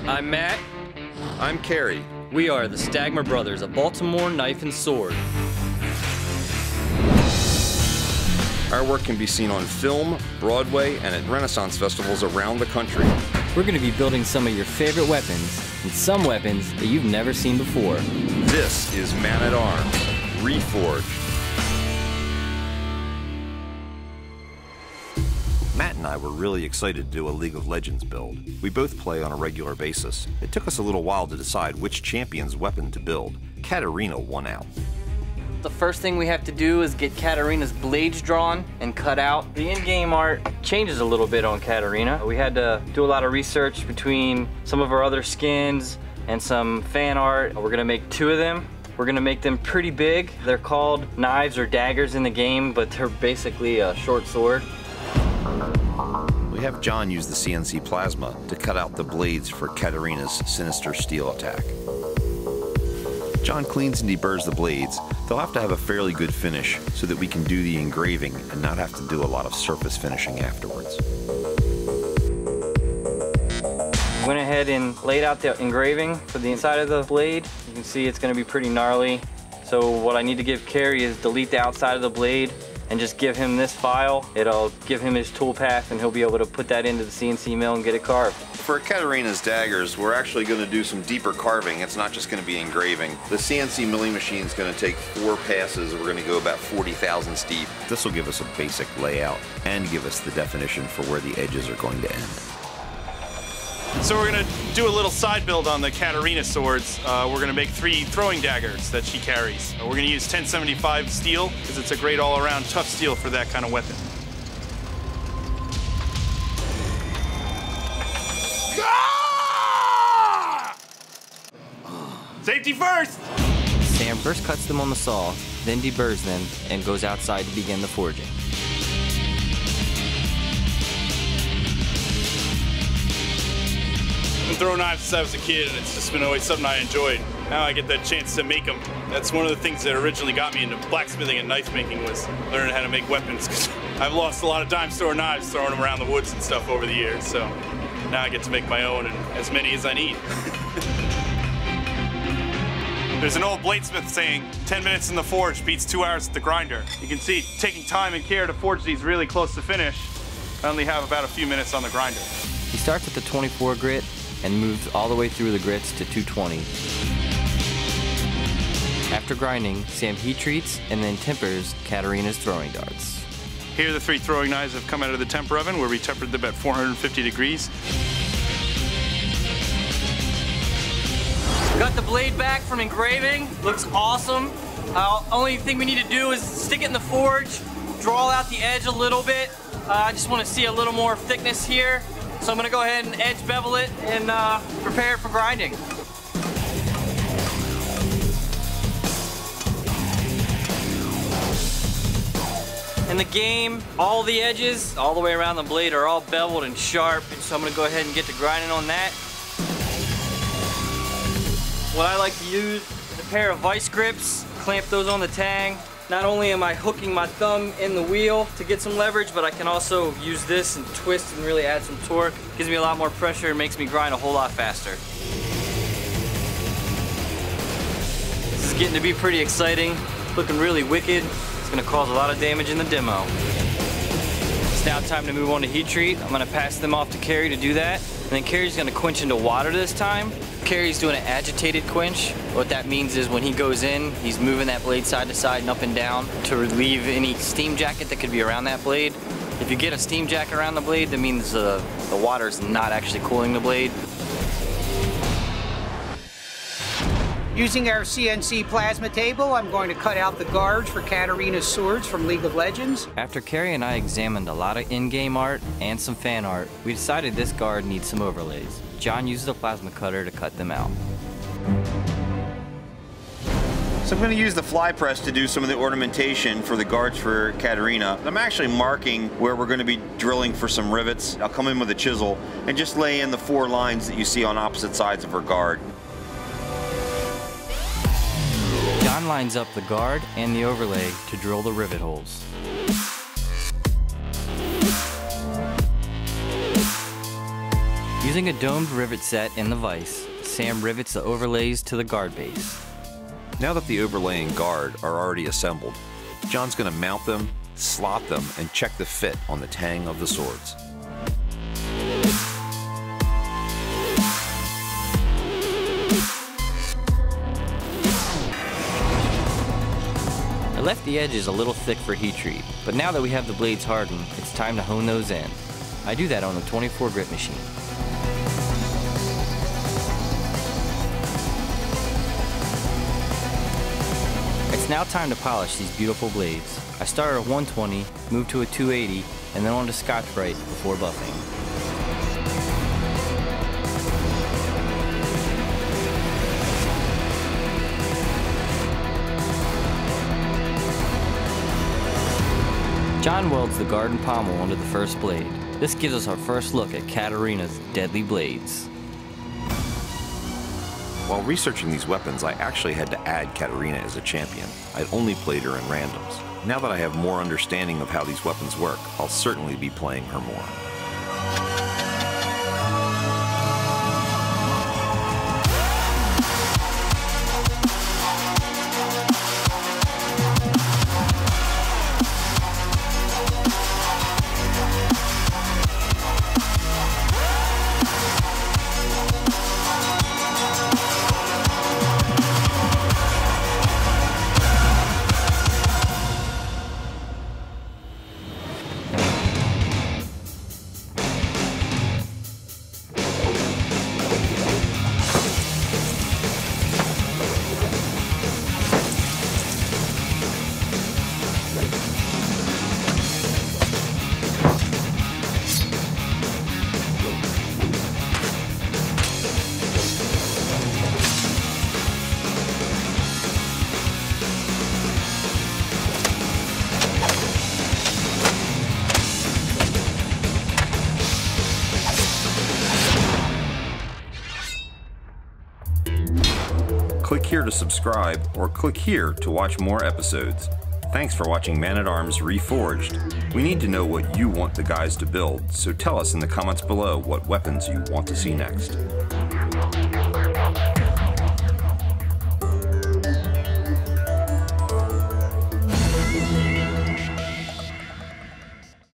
I'm Matt. I'm Kerry. We are the Stagmer brothers of Baltimore Knife and Sword. Our work can be seen on film, Broadway, and at Renaissance festivals around the country. We're going to be building some of your favorite weapons, and some weapons that you've never seen before. This is Man at Arms, REFORGED. Matt and I were really excited to do a League of Legends build. We both play on a regular basis. It took us a little while to decide which champion's weapon to build. Katarina won out. The first thing we have to do is get Katarina's blades drawn and cut out. The in-game art changes a little bit on Katarina. We had to do a lot of research between some of our other skins and some fan art. We're gonna make 2 of them. We're gonna make them pretty big. They're called knives or daggers in the game, but they're basically a short sword. We have John use the CNC plasma to cut out the blades for Katarina's sinister steel attack. John cleans and deburrs the blades. They'll have to have a fairly good finish so that we can do the engraving and not have to do a lot of surface finishing afterwards. Went ahead and laid out the engraving for the inside of the blade. You can see it's gonna be pretty gnarly. So what I need to give Kerry is delete the outside of the blade and just give him this file. It'll give him his tool path and he'll be able to put that into the CNC mill and get it carved. For Katarina's daggers, we're actually going to do some deeper carving. It's not just going to be engraving. The CNC milling machine is going to take 4 passes. We're going to go about 40 thousandths deep. This will give us a basic layout and give us the definition for where the edges are going to end. So we're going to do a little side build on the Katarina swords. We're going to make 3 throwing daggers that she carries. We're going to use 1075 steel because it's a great all-around tough steel for that kind of weapon. Ah! Safety first! Sam first cuts them on the saw, then deburrs them, and goes outside to begin the forging. I've been throwing knives since I was a kid, and it's just been always something I enjoyed. Now I get the chance to make them. That's one of the things that originally got me into blacksmithing and knife making was learning how to make weapons, because I've lost a lot of time throwing knives, throwing them around the woods and stuff over the years. So now I get to make my own, and as many as I need. There's an old bladesmith saying, 10 minutes in the forge beats 2 hours at the grinder. You can see, taking time and care to forge these really close to finish, I only have about a few minutes on the grinder. He starts at the 24 grit and moves all the way through the grits to 220. After grinding, Sam heat treats and then tempers Katarina's throwing darts. Here the 3 throwing knives have come out of the temper oven where we tempered them at 450 degrees. Got the blade back from engraving, looks awesome. Only thing we need to do is stick it in the forge, draw out the edge a little bit. I just want to see a little more thickness here. So I'm gonna go ahead and edge bevel it and prepare it for grinding. In the game, all the edges, all the way around the blade are all beveled and sharp, and so I'm gonna go ahead and get to grinding on that. What I like to use is a pair of vice grips, clamp those on the tang. Not only am I hooking my thumb in the wheel to get some leverage, but I can also use this and twist and really add some torque. Gives me a lot more pressure and makes me grind a whole lot faster. This is getting to be pretty exciting, looking really wicked. It's gonna cause a lot of damage in the demo. It's now time to move on to heat treat. I'm gonna pass them off to Kerry to do that. And then Kerry's gonna quench into water this time. Kerry's doing an agitated quench. What that means is when he goes in, he's moving that blade side to side and up and down to relieve any steam jacket that could be around that blade. If you get a steam jacket around the blade, that means the water's not actually cooling the blade. Using our CNC plasma table, I'm going to cut out the guards for Katarina's swords from League of Legends. After Kerry and I examined a lot of in-game art and some fan art, we decided this guard needs some overlays. John uses a plasma cutter to cut them out. So I'm going to use the fly press to do some of the ornamentation for the guards for Katarina. I'm actually marking where we're going to be drilling for some rivets. I'll come in with a chisel and just lay in the 4 lines that you see on opposite sides of her guard. John lines up the guard and the overlay to drill the rivet holes. Using a domed rivet set in the vise, Sam rivets the overlays to the guard base. Now that the overlay and guard are already assembled, John's going to mount them, slot them, and check the fit on the tang of the swords. I left the edges a little thick for heat treat, but now that we have the blades hardened, it's time to hone those in. I do that on a 24 grit machine. It's now time to polish these beautiful blades. I start at 120, move to a 280, and then on to Scotch-Brite before buffing. John welds the guard and pommel onto the first blade. This gives us our first look at Katarina's deadly blades. While researching these weapons, I actually had to add Katarina as a champion. I'd only played her in randoms. Now that I have more understanding of how these weapons work, I'll certainly be playing her more. Click here to subscribe, or click here to watch more episodes. Thanks for watching Man-at-Arms Reforged. We need to know what you want the guys to build, so tell us in the comments below what weapons you want to see next.